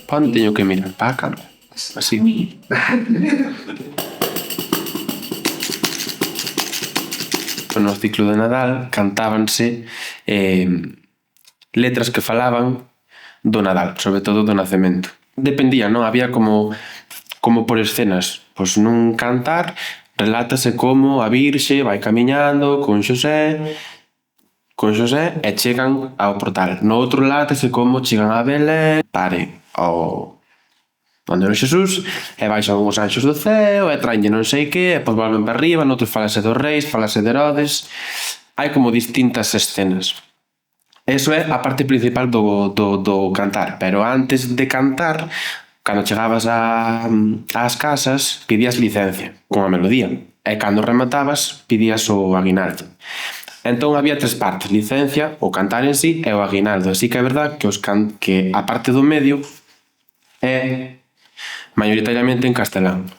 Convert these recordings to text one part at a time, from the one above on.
Pa onde teño que mirar? Pa a cámara. Así. No ciclo de Nadal cantábanse letras que falaban do Nadal, sobre todo do nacemento. Dependía, non? Había como por escenas. Pois nun cantar relátase como a Virxe vai camiñando con Xosé e chegan ao portal. No outro relátase como chegan a Belén, onde era Xesús, e baixan os anxos do ceo, e traenlle non sei que, e pois volven para arriba, noutros falase dos reis, falase de Herodes. Hai como distintas escenas. Eso é a parte principal do cantar, pero antes de cantar, cando chegabas ás casas, pedías licencia con a melodía, e cando rematabas, pedías o aguinaldo. Entón había tres partes: licencia, o cantar en sí e o aguinaldo. Así que é verdad que a parte do medio é maioritariamente en castelán.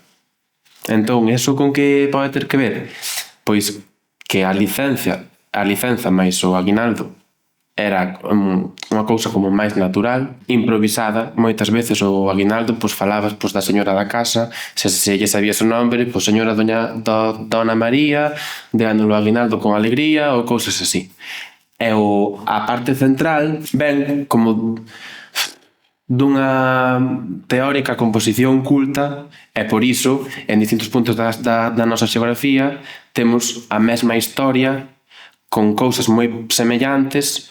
Entón, eso con que pode ter que ver? Pois que a licenza máis o aguinaldo era unha cousa como máis natural, improvisada. Moitas veces o aguinaldo falabas da señora da casa, se lle sabías o nombre, señora Dona María, déanos o aguinaldo con alegría, ou cousas así. E a parte central ven como dunha teórica composición culta, e por iso en distintos puntos da nosa xeografía temos a mesma historia con cousas moi semellantes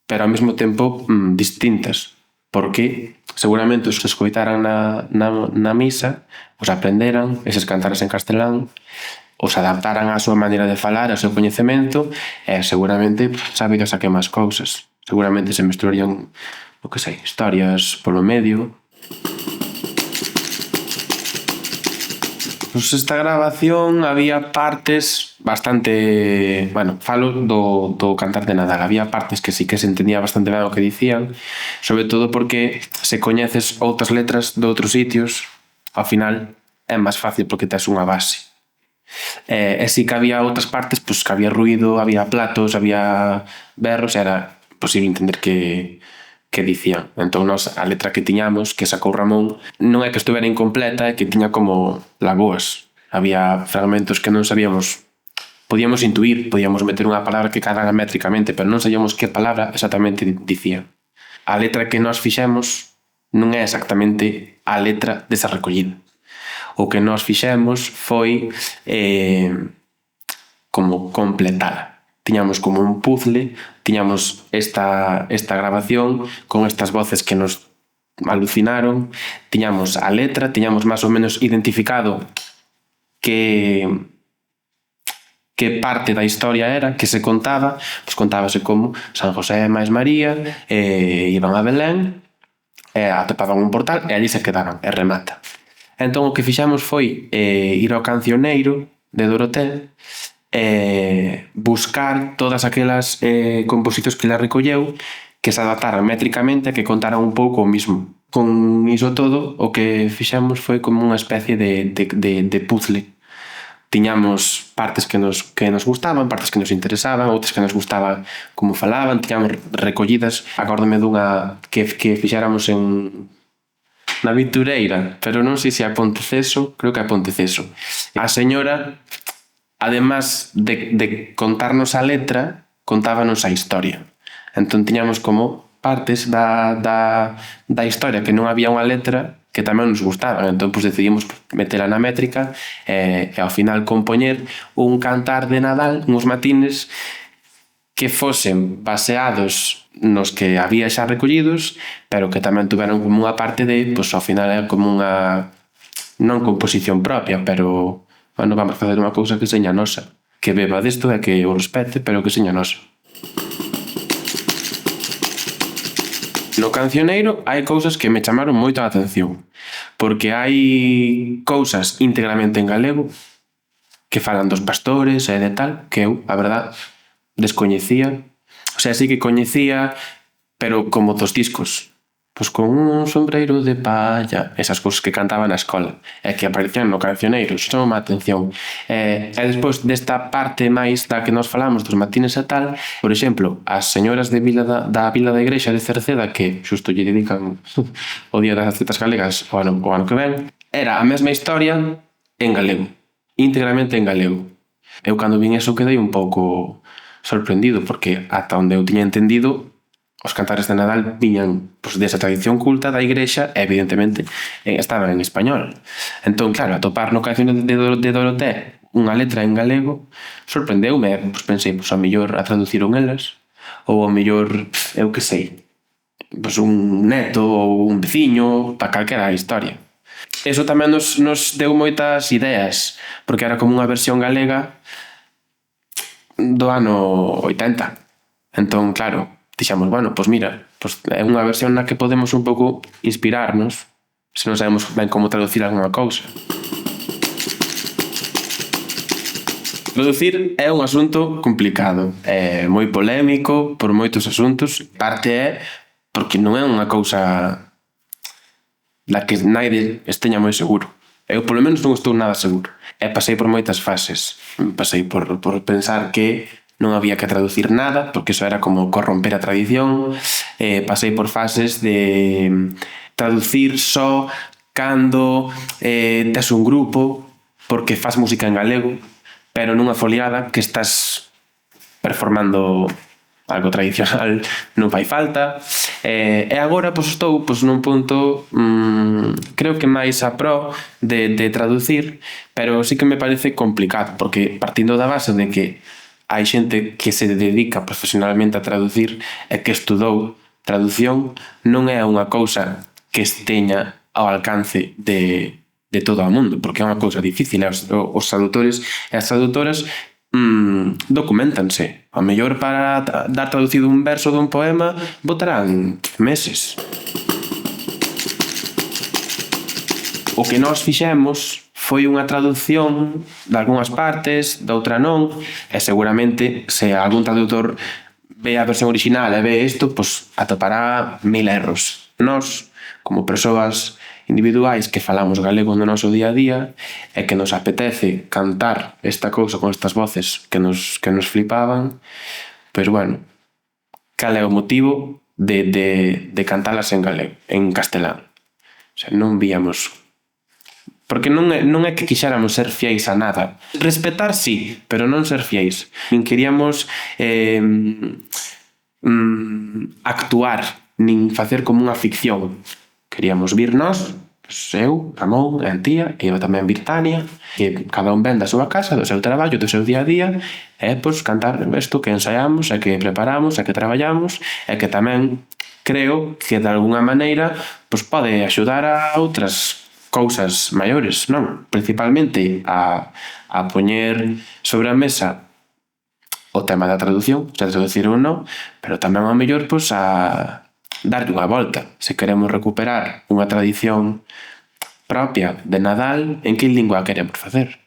pero ao mesmo tempo distintas, porque seguramente os que escoitaran na misa os aprenderan eses cantares en castelán, os adaptaran á súa maneira de falar, ao seu coñecemento, e seguramente sabidos a que máis cousas. Seguramente se mesturarían historias polo medio. Pois esta grabación había partes bastante... falo do cantar de Nadal. Había partes que sí que se entendía bastante ben o que dicían, sobre todo porque se coñeces outras letras de outros sitios, ao final é máis fácil porque tes unha base. E sí que había outras partes que había ruído, había platos, había berros, e era posible entender que dicían. Entón a letra que tiñamos, que sacou Ramón, non é que estuvera incompleta, é que tiña como lagoas. Había fragmentos que non sabíamos, podíamos intuir, podíamos meter unha palabra que cadara métricamente, pero non sabíamos que palabra exactamente dicía. A letra que nós fixemos non é exactamente a letra desa recollida. O que nós fixemos foi como completala. Tiñamos como un puzzle, tiñamos esta grabación con estas voces que nos alucinaron, tiñamos a letra, tiñamos máis ou menos identificado que parte da historia era, que se contaba, contábase como San José máis María iban a Belén e atopaban un portal e ali se quedaban, e remata. Entón o que fixemos foi ir ao cancioneiro de Dorotea buscar todas aquelas composicións que ela recolleu que se adaptaran métricamente e que contaran un pouco o mismo. Con iso todo, o que fixemos foi como unha especie de puzzle. Tiñamos partes que nos gustaban, partes que nos interesaban, outras que nos gustaban como falaban, tiñamos recollidas, acórdome dunha que fixéramos na Vitureira, pero non sei se é a Ponteceso, creo que é a Ponteceso. A señora, además de contarnos a letra, contábanos a historia. Entón tiñamos como partes da historia que non había unha letra que tamén nos gustaban. Entón decidimos metela na métrica e ao final compoñer un cantar de Nadal, uns matines que fosen baseados nos que había xa recollidos, pero que tamén tuveran como unha parte de, ao final é como unha non composición propia, pero vamos facer unha cousa que seña nosa, que beba desto e que o respete, pero que seña nosa. No cancioneiro hai cousas que me chamaron moito a atención, porque hai cousas íntegramente en galego que falan dos pastores e de tal, que eu, a verdad, descoñecía. O sea, sí que coñecía, pero como dos discos. pois con un sombreiro de palla, esas cousas que cantaba na escola e que aparecían no cancioneiro, chama a atención. E despois desta parte máis da que nos falamos dos matines e tal, por exemplo, as señoras de da Vila da Igrexa de Cerceda, que xusto lle dedican o Día das Tetas Galegas o ano que ven, era a mesma historia en galego, íntegramente en galego. Eu cando vin eso quedei un pouco sorprendido, porque ata onde eu tiña entendido os cantares de Nadal viñan desa tradición culta da Igrexa e evidentemente estaban en español. Entón, claro, atopar no cancioneiro de Doroté unha letra en galego sorprendeume e pensei, a mellor a traduciron elas, ou a mellor, eu que sei, un neto ou un veciño, para calquera historia. Eso tamén nos deu moitas ideas, porque era como unha versión galega do ano 80. Entón, claro, dixamos, mira, é unha versión na que podemos un pouco inspirarnos se non sabemos ben como traducir algunha cousa. Traducir é un asunto complicado, é moi polémico por moitos asuntos. Parte é porque non é unha cousa da que naide esteña moi seguro. Eu, polo menos, non estou nada seguro. E pasei por moitas fases. Pasei por pensar que non había que traducir nada, porque iso era como corromper a tradición. Pasei por fases de traducir só cando tes un grupo, porque faz música en galego, pero nunha foliada que estás performando algo tradicional non fai falta. E agora estou nun punto, creo que máis a pro de traducir, pero sí que me parece complicado, porque partindo da base de que hai xente que se dedica profesionalmente a traducir e que estudou traducción, non é unha cousa que esteña ao alcance de todo o mundo, porque é unha cousa difícil. Os traductores e as traductoras documentanse. A mellor para dar traducido un verso dun poema botarán meses. O que nós fixemos foi unha traducción de algunhas partes, de outra non, e seguramente se algún traductor ve a versión original e ve isto, atopará 1000 erros. Nós, como persoas individuais que falamos galego no noso día a día e que nos apetece cantar esta cousa con estas voces que nos flipaban, cal é o motivo de cantalas en galego, en castelán? O sea, non víamos... Porque non é que quixéramos ser fiéis a nada. Respetar sí, pero non ser fiéis. Nin queríamos actuar, nin facer como unha ficción. Queríamos vir nós, eu, Ramón, e a tía, e iba tamén vir Tania, que cada un ven da súa casa, do seu traballo, do seu día a día, e cantar isto que ensaiamos, e que preparamos, e que traballamos, e que tamén creo que de alguna maneira pode axudar a outras cousas maiores, non? Principalmente a poñer sobre a mesa o tema da traducción, se traducir ou non, pero tamén ao mellor a darlle unha volta. Se queremos recuperar unha tradición propia de Nadal, en que lingua queremos facer?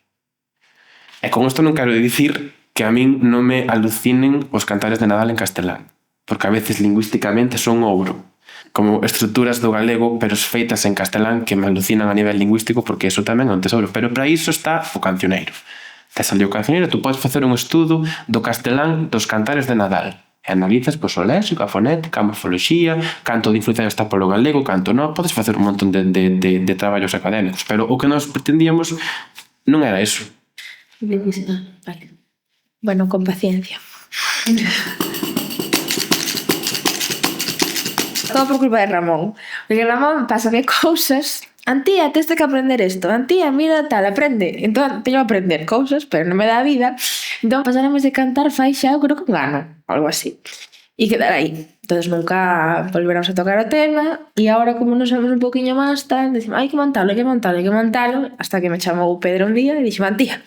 E con isto non quero dicir que a min non me alucinen os cantares de Nadal en castelán, porque a veces lingüísticamente son ouro, como estruturas do galego pero feitas en castelán, que me alucinan a nivel lingüístico, porque iso tamén é un tesouro. Pero para iso está o cancioneiro. Tes ali o cancioneiro, tú podes facer un estudo do castelán dos cantares de Nadal e analizas o léxico, a fonética, a morfoloxía, canto de influencia está polo galego, canto non. Podes facer un montón de traballos académicos, pero o que nós pretendíamos non era eso. Vale. Bueno, con paciencia. Todo por culpa de Ramón. Porque Ramón pásame cousas. Antía, tens que aprender isto. Antía, mira tal, aprende. Entón, teño que aprender cousas, pero non me dá a vida. Entón, pasáramos de cantar fai xa, creo que un ano, algo así. E quedar aí. Entón, nunca volveramos a tocar o tema. E agora, como nos sabemos un poquinho máis, tal, decimos, hai que montalo, hasta que me chamou Pedro un día e dixo, Antía,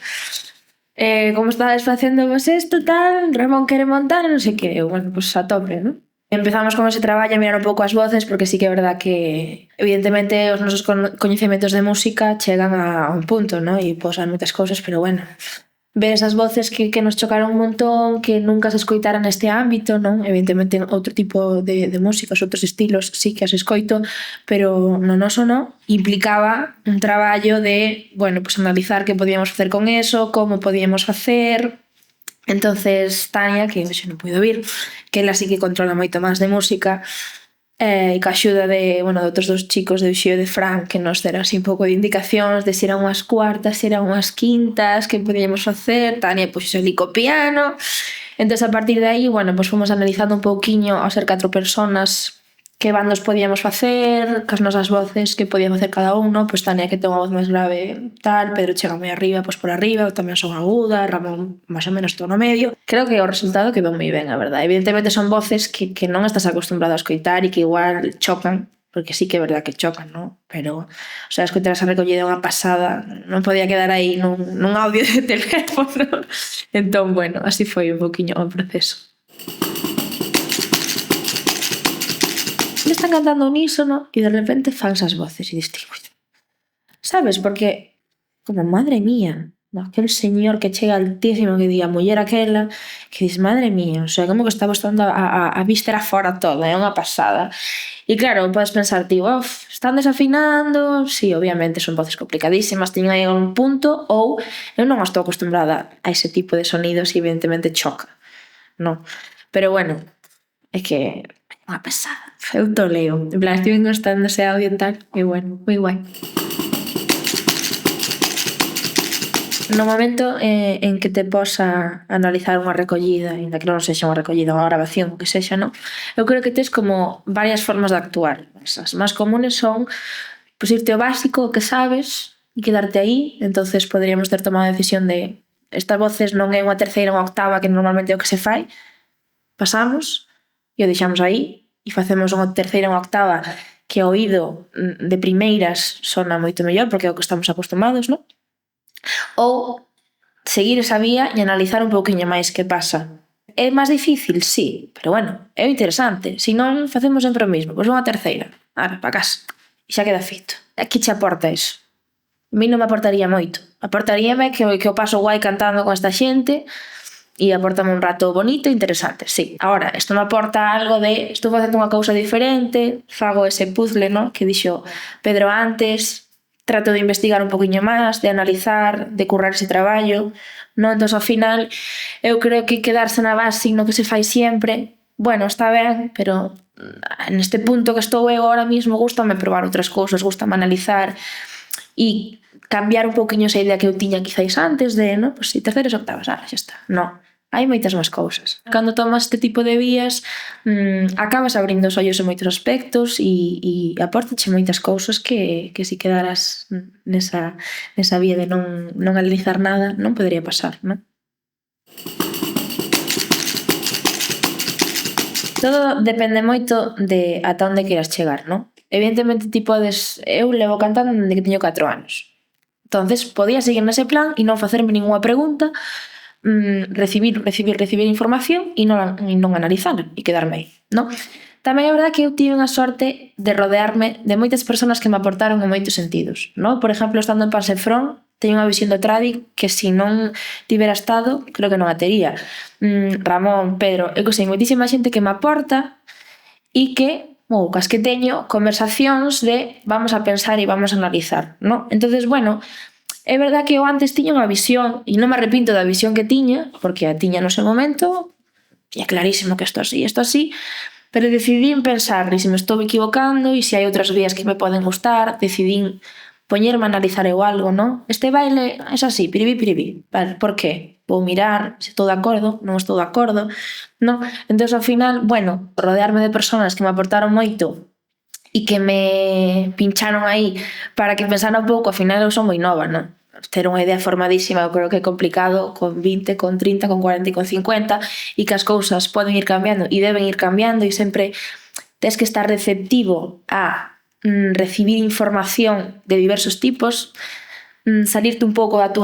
como estades facendo vos isto, tal, Ramón quere montar, non sei que. Bueno, a tope, non? Empezamos con ese traballo a mirar un pouco as voces, porque sí que é verdad que evidentemente os nosos coñecementos de música chegan a un punto, ¿no? E posan moitas cousas, pero bueno, ver esas voces que nos chocaron un montón, que nunca se escoitaran neste ámbito, non? Evidentemente outro tipo de músicas, outros estilos sí que as escoito, pero no noso non. Implicaba un traballo de, bueno, pues analizar que podíamos facer con eso, como podíamos facer. Entonces Tania, que hoxe non puido vir, que ela sí que controla moito máis de música, e ca axuda de, bueno, de outros dos chicos de Uxío e de Fran, que nos deran así un pouco de indicacións de se eran unhas cuartas, se eran unhas quintas, que podíamos facer. Tania puxo ali co piano. Entón, a partir de aí, bueno, pues fomos analizando un pouquiño ao ser 4 personas que bandos podíamos facer, cas nosas voces que podía facer cada uno. Pois Tania, que ten unha voz máis grave, tal, Pedro chega moi arriba, pois por arriba, eu tamén son aguda, Ramón máis ou menos todo no medio. Creo que o resultado quedou moi ben, a verdade. Evidentemente son voces que non estás acostumbrado a escoitar e que igual chocan, porque sí que é verdade que chocan, ¿no? Pero, o sea, escoitar esa recollida é unha pasada, non podía quedar aí nun audio de teléfono. Entón, bueno, así foi un poquinho o proceso. Le están cantando unísono e de repente fan esas voces e diste, sabes? Porque, como, madre mía, aquel señor que chega altísimo, que di a muller aquela, que dis, madre mía, o sea, como que está botando a víscera fora toda, é unha pasada. E claro, podes pensar, tío, están desafinando, sí, obviamente son voces complicadísimas, teñen aí un punto, ou eu non estou acostumbrada a ese tipo de sonidos e evidentemente choca, non? Pero bueno, é que unha pasada, foi un toleo. En plan, estive gostando ese audio e tal, e bueno, moi guai. No momento en que te pos a analizar unha recollida, ainda que non sexa unha recollida, unha grabación, o que sexa, non? Eu creo que tes como varias formas de actuar. As máis comunes son pues, irte ao básico, o que sabes, e quedarte aí. Entonces poderíamos ter tomado a decisión de estas voces non é unha terceira ou unha octava, que normalmente é o que se fai. Pasamos e o deixamos aí e facemos unha terceira ou unha octava que ao oído de primeiras sona moito mellor porque é o que estamos acostumados, non? Ou seguir esa vía e analizar un pouquiño máis que pasa. É máis difícil? Sí, pero bueno, é interesante. Se non, facemos sempre o mismo. Pois unha terceira. Ara, pa casa. E xa queda feito. A que che aporta iso? A mí non me aportaría moito. Aportaríame que o paso guai cantando con esta xente e aportame un rato bonito e interesante, sí. Ahora, isto me aporta algo de estou facendo unha cousa diferente, fago ese puzzle, ¿no? Que dixo Pedro antes, trato de investigar un poquinho máis, de analizar, de currar ese traballo, non? Entón, ao final, eu creo que quedarse na base no que se fai sempre, bueno, está ben, pero neste punto que estou eu ahora mismo gústame probar outras cousas, gústame analizar e cambiar un pouquiño esa idea que eu tiña quizáis antes de, no? Pues si terceiras octavas, xa está. Non, hai moitas máis cousas. Cando tomas este tipo de vías, acabas abrindo os ollos en moitos aspectos e aportache moitas cousas que si quedaras nesa vía de non analizar nada, non podería pasar, non? Todo depende moito de ata onde queiras chegar, non? Evidentemente ti podes... Eu levo cantando dende que teño 4 anos. Entonces, podía seguir nese plan e non facerme ningunha pregunta, recibir información e non analizar e quedarme aí, non? Tamén é verdade que eu tive unha sorte de rodearme de moitas persoas que me aportaron en moitos sentidos, non? Por exemplo, estando en Pansefrón, teño unha visión do tradi que se non tivera estado, creo que non a tería. Ramón, Pedro, eu que sei, moitísima xente que me aporta e que cas que teño conversacións de vamos a pensar e vamos a analizar, non? Entonces, bueno, é verdade que eu antes tiña unha visión e non me arrepinto da visión que tiña, porque a tiña no seu momento, tiña clarísimo que isto así, pero decidín pensar e se me estou equivocando e se hai outras vías que me poden gustar, decidín poñerme a analizar eu algo, non? Este baile é así, piribí, vale, por que? Vou mirar se estou de acordo, non estou de acordo, non? Entón, ao final, bueno, rodearme de persoas que me aportaron moito e que me pincharon aí para que pensara un pouco, ao final eu son moi nova, non? Ter unha idea formadísima eu creo que é complicado con 20, con 30, con 40 e con 50 e que as cousas poden ir cambiando e deben ir cambiando e sempre tens que estar receptivo a recibir información de diversos tipos, salirte un pouco da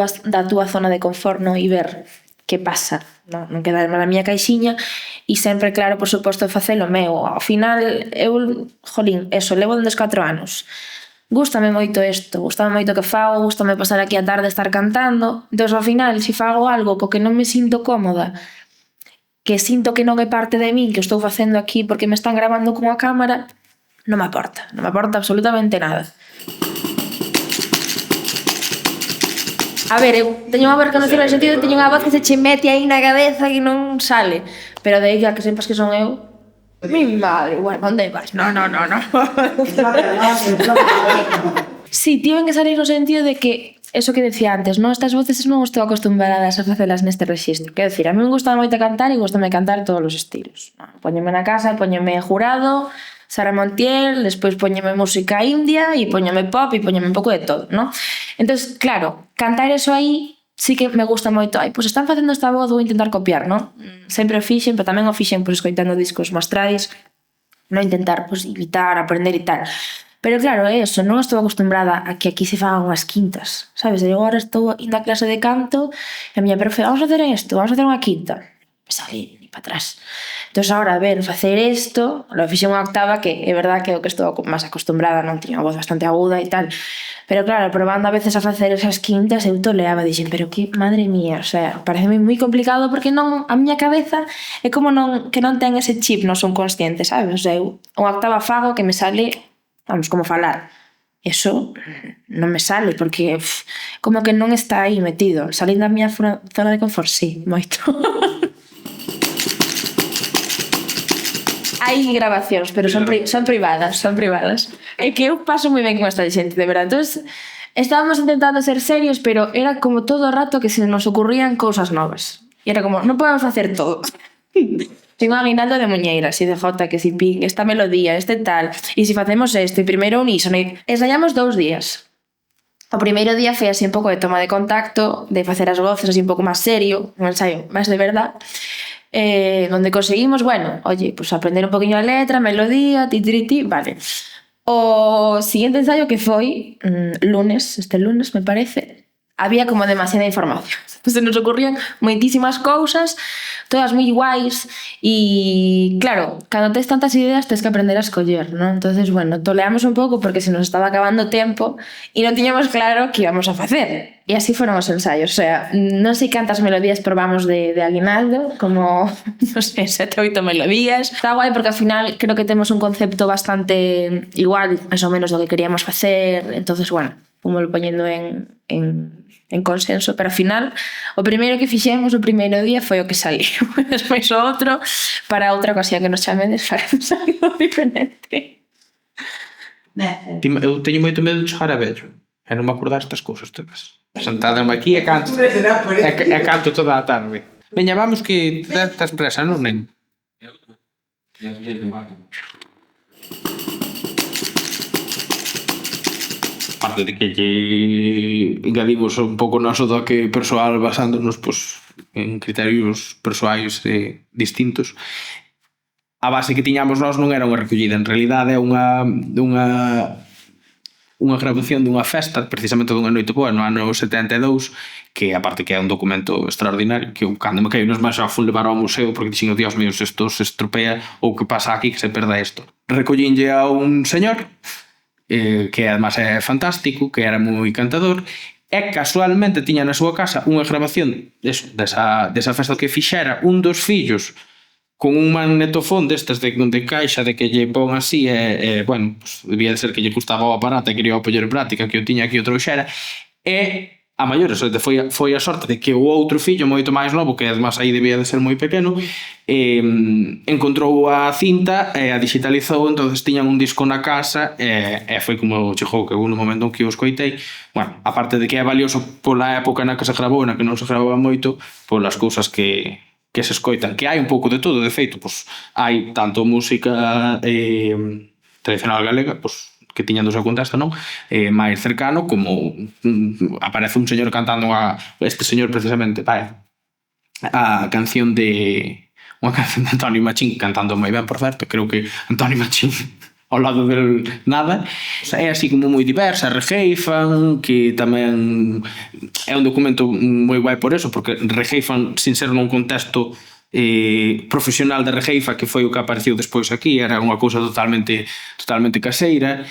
túa zona de confort, non? E ver que pasa, non quedarme na miña caixiña e sempre, claro, por suposto, facelo meu. Ao final, eu, jolín, eso, levo desde os 4 anos. gústame moito isto, gústame moito que fago, gústame pasar aquí a tarde estar cantando, entón ao final, se fago algo co que non me sinto cómoda, que sinto que non é parte de min, que estou facendo aquí porque me están grabando con a cámara, non me aporta absolutamente nada. A ver, eu teño unha verconoción no sentido de teño unha voz que se che mete aí na cabeza e non sale, pero de aí a que sepas que son eu, mi madre, bueno, onde vais? No. Sí, tiven que salir no sentido de que eso que decía antes, non? Estas voces non estou acostumbradas a facelas neste rexistro. Quero dicir, a mí me gusta moito cantar e gustame cantar todos os estilos. Póñome na casa, póñome jurado, Sara Montiel, despois póñeme música india e póñeme pop e póñeme un pouco de todo, non? Entón, claro, cantar eso aí sí que me gusta moito. Ai, pois están facendo esta voz, vou intentar copiar, non? Sempre o fixen, pero tamén o fixen pois escoitando discos máis tradis, non intentar pois imitar, aprender e tal. Pero claro, é eso, non estou acostumbrada a que aquí se fagan unhas quintas, sabes? Eu agora estou indo a clase de canto e a miña profe, vamos a facer isto, vamos a facer unha quinta. Me salí, ni para atrás. Entón, agora, a ver, facer isto, lo fixen unha octava que é verdad que é o que estou máis acostumbrada, non tiña unha voz bastante aguda e tal. Pero claro, probando a veces a facer esas quintas, eu toleaba, dixen, pero que, madre mía, o sea, pareceme moi complicado porque non, a miña cabeza é como non, que non ten ese chip no subconsciente, sabes? O sea, eu unha octava fago que me sale, vamos, como falar. Eso non me sale porque como que non está aí metido. Salir da miña zona de confort, sí, moito. Hai grabacións, pero son privadas. É que eu paso moi ben con esta xente, de verdade. Entón, estábamos intentando ser serios, pero era como todo o rato que se nos ocurrían cousas novas. E era como, non podemos facer todo. Tengo un aguinaldo de muñeiras, e de jota, que si pin, esta melodía, este tal, e si facemos isto, e primeiro unísono, e ensaiamos 2 días. O primeiro día foi así un pouco de toma de contacto, de facer as voces así un pouco máis serio, un ensaio máis de verdad, donde conseguimos, bueno, oye, pues aprender un poquinho a letra, melodía, ti, vale. O siguiente ensaio que foi este lunes me parece, había como demasiada información. Se nos ocurrían moitísimas cousas, todas moi guais, e claro, cando tes tantas ideas tens que aprender a escoller, non? Entonces, bueno, toleamos un pouco porque se nos estaba acabando o tempo e non tiñamos claro que íbamos a facer. E así foron os ensaios, o sea, non sei cantas melodías probamos de aguinaldo, como, non sei, 7 ou 8 melodías. Está guai porque ao final creo que temos un concepto bastante igual, máis ou menos, do que queríamos facer, entonces, bueno, fomos poñendo en consenso, pero ao final o primeiro que fixemos o primeiro día foi o que saliu, despois o outro para outra ocasión que nos chamedes faremos algo diferente. Eu teño moito medo de chegar a vello e non me acordar estas cousas todas. Sentada-me aquí e canto toda a tarde. Veña, vamos que estás presa, non, nen? Parte de que lle engadimos un pouco noso toque persoal basándonos en criterios persoais distintos. A base que tiñamos nós non era unha recollida, en realidade é unha grabación dunha festa, precisamente dunha noite boa no ano 72, que aparte que é un documento extraordinario, que eu cando me caí nos máis xa fun levar ao museo porque dixen, Dios mío, se isto se estropea ou que pasa aquí que se perda isto. Recollínlle a un señor que además é fantástico, que era moi cantador, e casualmente tiña na súa casa unha grabación desa festa que fixera un dos fillos con un magnetofón destes de caixa de que lle pon así bueno, pues, debía de ser que lle gustaba o aparato e quería o poñer en práctica que o tiña aquí o trouxera e a maiores foi a sorte de que o outro fillo moito máis novo, que además aí debía de ser moi pequeno, encontrou a cinta e a digitalizou, entonces tiñan un disco na casa e foi como chegou que no momento en que o escoitei, bueno, aparte de que é valioso pola época na que se gravou, na que non se gravaba moito, polas cousas que se escoitan, que hai un pouco de todo, de feito, pues, hai tanto música tradicional galega, pues, que tiñan do seu contexto, non? Máis cercano, como aparece un señor cantando este señor precisamente, a canción de unha canción de Antonio Machín, cantando moi ben, por certo, creo que Antonio Machín ao lado del nada, é así como moi diversa, rejeifan, que tamén é un documento moi guai por eso, porque rejeifan sin ser nun contexto profesional de rexeifa, que foi o que apareceu despois aquí, era unha cousa totalmente caseira,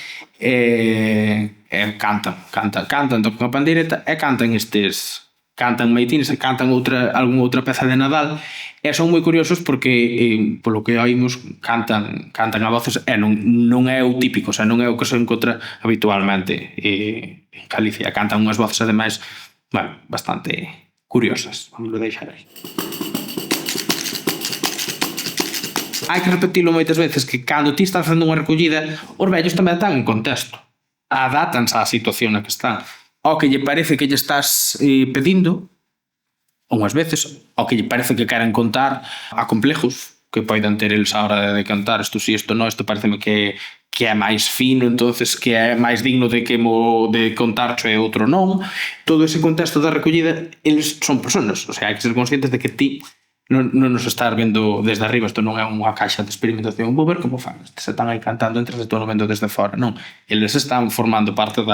cantan, tocan a pandeireta e cantan maitines e cantan algunha outra peza de Nadal, e son moi curiosos porque polo que oímos cantan a voces e non é o típico, o sea, non é o que se encontra habitualmente en Galicia, cantan unhas voces ademais, bueno, bastante curiosas, vamos a deixar aí. Hai que repetilo moitas veces que cando ti estás facendo unha recollida, os vellos tamén están en contexto, adátanse á situación na que están, ao que lle parece que lle estás pedindo, unhas veces, ao que lle parece que queren contar a complejos que poidan ter eles a hora de cantar, isto si, isto non, isto pareceme que é máis fino, entonces que é máis digno de contarcho e outro non. Todo ese contexto da recollida, eles son personas, o sea, hai que ser conscientes de que ti non nos estás vendo desde arriba, isto non é unha caixa de experimentación, vou ver como fan, se están aí cantando entre todo o vendo desde fora, non, eles están formando parte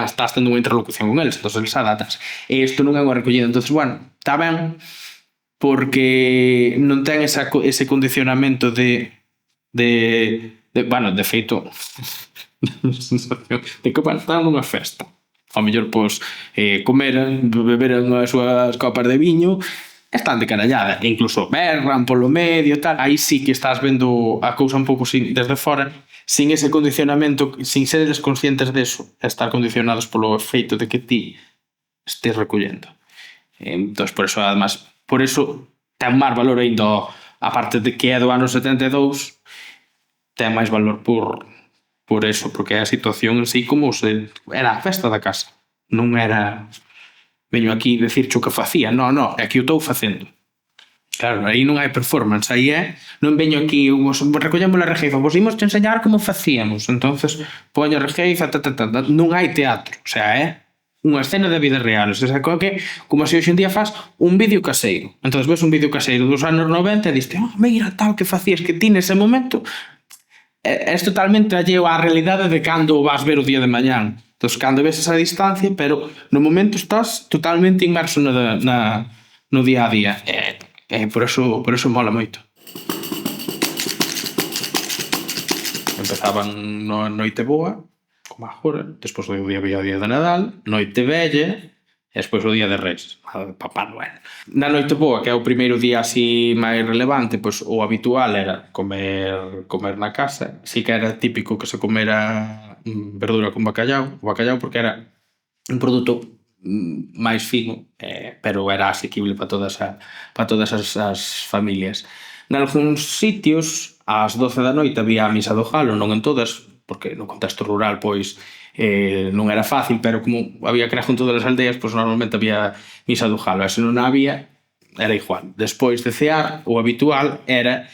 estás tendo unha interlocución con eles, entón eles adatas, e isto non é unha recollida, entón, bueno, está ben porque non ten ese condicionamento de feito de que están nunha festa, ao mellor, pois, beberan as súas copas de viño, están de carallada, e incluso berran polo medio, tal. Aí sí que estás vendo a cousa un pouco desde fora, sin ese condicionamento, sin seres conscientes deso, estar condicionados polo feito de que ti estés recollendo. Entón, por eso, además, ten máis valor ainda, aparte de que é do ano 72, ten máis valor por eso, porque é a situación en sí como se era a festa da casa, non era veño aquí dicir o que facía, non, é que o estou facendo. Claro, aí non hai performance, aí non veño aquí, recollemos a rexeifa, vos imos te enseñar como facíamos, entonces poño a rexeifa, non hai teatro, o sea, é unha escena da vida real, o sea, como se hoxe en día faz un vídeo caseiro, entón ves un vídeo caseiro dos anos 90 e diste, mira tal que facías, que ti nese momento és totalmente alleo á realidade de cando vas ver o día de mañán. Entón, cando ves esa distancia, pero no momento estás totalmente inmerso no día a día. Por eso mola moito. Empezaban na noite boa, como agora, despois do día de Nadal, noite vella, e despois o día de Reis, Papá Noel. Na noite boa, que é o primeiro día así máis relevante, pois o habitual era comer na casa. Sí que era típico que se comera verdura con bacallau, o bacallau porque era un produto máis fino, pero era asequible para todas as familias. Nalgúns sitios, ás 12 da noite había a misa do galo, non en todas, porque no contexto rural, pois, non era fácil, pero como había crejo en todas as aldeas, pois normalmente había misa do galo, e se non había, era igual. Despois de cear, o habitual era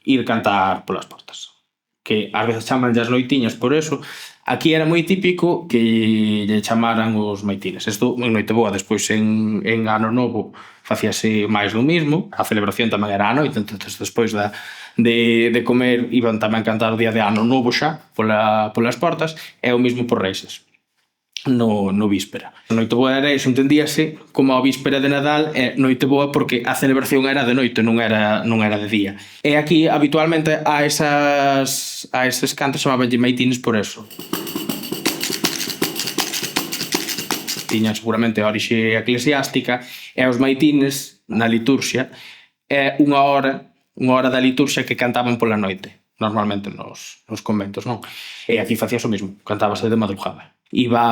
ir cantar polas portas, que ás veces chaman as noitiñas por eso. Aquí era moi típico que lle chamaran os maitines. Isto en noite boa, despois en ano novo facíase máis do mismo, a celebración tamén era a noite, entón despois de comer iban tamén cantar o día de ano novo xa polas portas, e o mismo por Reixes no víspera. A noite boa era iso, entendíase como a víspera de Nadal é noite boa porque a celebración era de noite, non era de día. E aquí habitualmente a eses cantos chamabanlle maitines por eso. Tiñan seguramente a orixe eclesiástica, e os maitines na liturxia é unha hora da liturxia que cantaban pola noite, normalmente nos conventos, non? E aquí facías o mismo, cantábase de madrugada. Iba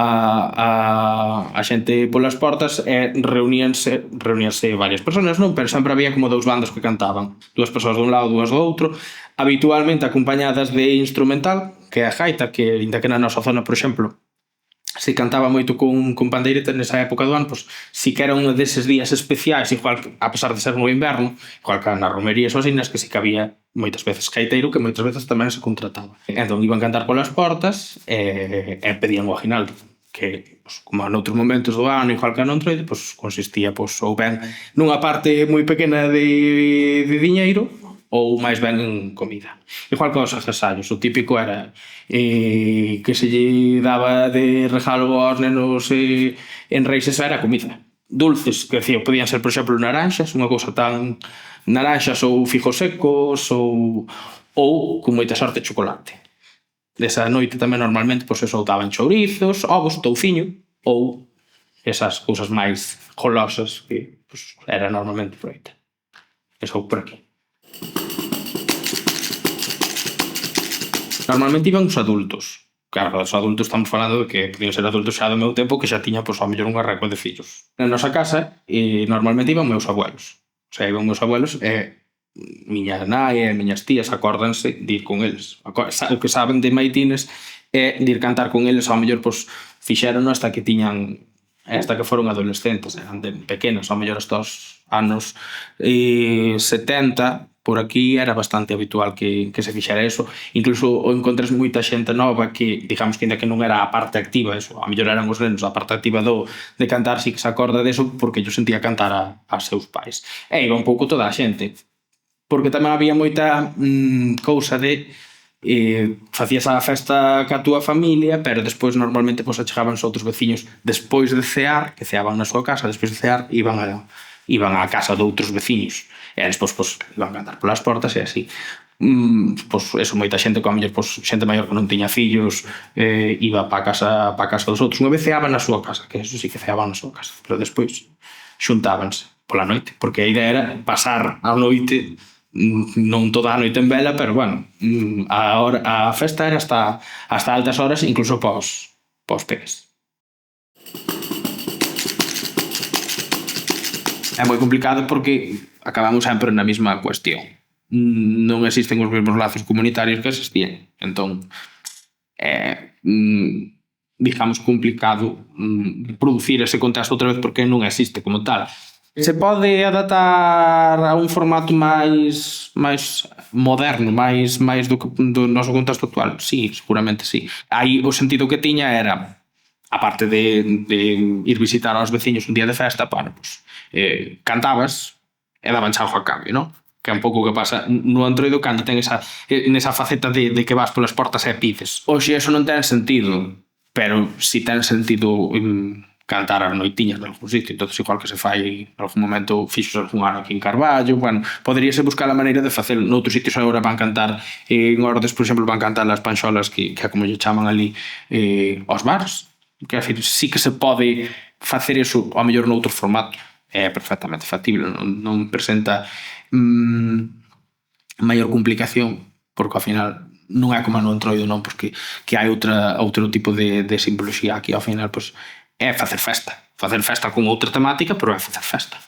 a xente polas portas e reuníanse varias persoas, non? Pero sempre había como dous bandos que cantaban, dúas persoas dun lado, dúas do outro, habitualmente acompañadas de instrumental, que é a gaita, que ainda que na nosa zona, por exemplo, se cantaba moito con pandeireta nesa época do ano, pois si que era un deses días especiais, igual, a pesar de ser no inverno, igual que nas romerías ou asinas, que si que había moitas veces gaiteiro, que moitas veces tamén se contrataba. Entón iban cantar polas portas e pedían o aguinaldo, que, como noutros momentos do ano, igual que no Entroide, consistía ou ben nunha parte moi pequena de diñeiro, ou máis ben en comida. Igual que os agasallos, o típico era que se lle daba de regalo aos nenos en Reixes era comida. dulces, que decía, podían ser, por exemplo, naranxas, unha cousa tan naranxas ou figos secos ou con moita sorte chocolate. Desa noite tamén normalmente pois eso daban chourizos, ovos, touciño ou esas cousas máis golosas que pois, era normalmente por aí. Eso por aquí. Normalmente iban os adultos. Claro, os adultos estamos falando de que podían ser adultos xa do meu tempo que xa tiña, pois, ao mellor unha recua de fillos. Na nosa casa, normalmente iban meus abuelos. O sea, iban meus abuelos e miña nai e miñas tías acórdanse de ir con eles. O que saben de maitines é de ir cantar con eles, ao mellor, pois, fixeron hasta que foron adolescentes, eran de pequenos, ao mellor hasta os anos 70, por aquí era bastante habitual que se fixera eso. Incluso encontres moita xente nova que, digamos que ainda que non era a parte activa, eso, a mellor eran os nenos a parte activa de cantar, si que se acorda deso porque yo sentía cantar a seus pais. E iba un pouco toda a xente, porque tamén había moita cousa de facías a festa ca túa familia, pero despois normalmente pois achegabanse outros veciños despois de cear, que ceaban na súa casa, despois de cear iban á casa de outros veciños e despois pois iban a cantar polas portas e así. Pois eso, moita xente, como a mellor pois xente maior que non tiña fillos, iba pa casa dos outros. Unha vez ceaban na súa casa, que eso sí que ceaban na súa casa, pero despois xuntábanse pola noite, porque a idea era pasar a noite, non toda a noite en vela, pero bueno, a festa era hasta altas horas, incluso pos peques. É moi complicado porque acabamos sempre na mesma cuestión. Non existen os mesmos lazos comunitarios que existían. Entón, digamos, complicado producir ese contexto outra vez porque non existe como tal. Se pode adaptar a un formato máis moderno, máis do noso contexto actual? Sí, seguramente sí. Aí o sentido que tiña era, aparte de ir visitar aos veciños un día de festa, bueno, pues, cantabas e daban algo a cambio, non? Que é un pouco o que pasa no Entroido cando ten nesa faceta de que vas polas portas e pides. Oxe, eso non ten sentido, pero si ten sentido cantar as noitiñas nalgún sitio. Entón, igual que se fai en algún momento, fixos algún ano aquí en Carballo, bueno, poderíase buscar a maneira de facelo. Noutros sitios agora van cantar en Ordes, por exemplo, van cantar as panxolas que é como lle chaman ali aos bares. Que é dicir, sí que se pode facer eso ao mellor noutro formato. É perfectamente factible, non presenta maior complicación, porque ao final non é como no Entroido, non, porque que hai outro tipo de simboloxía aquí ao final, pois é facer festa con outra temática, pero é facer festa.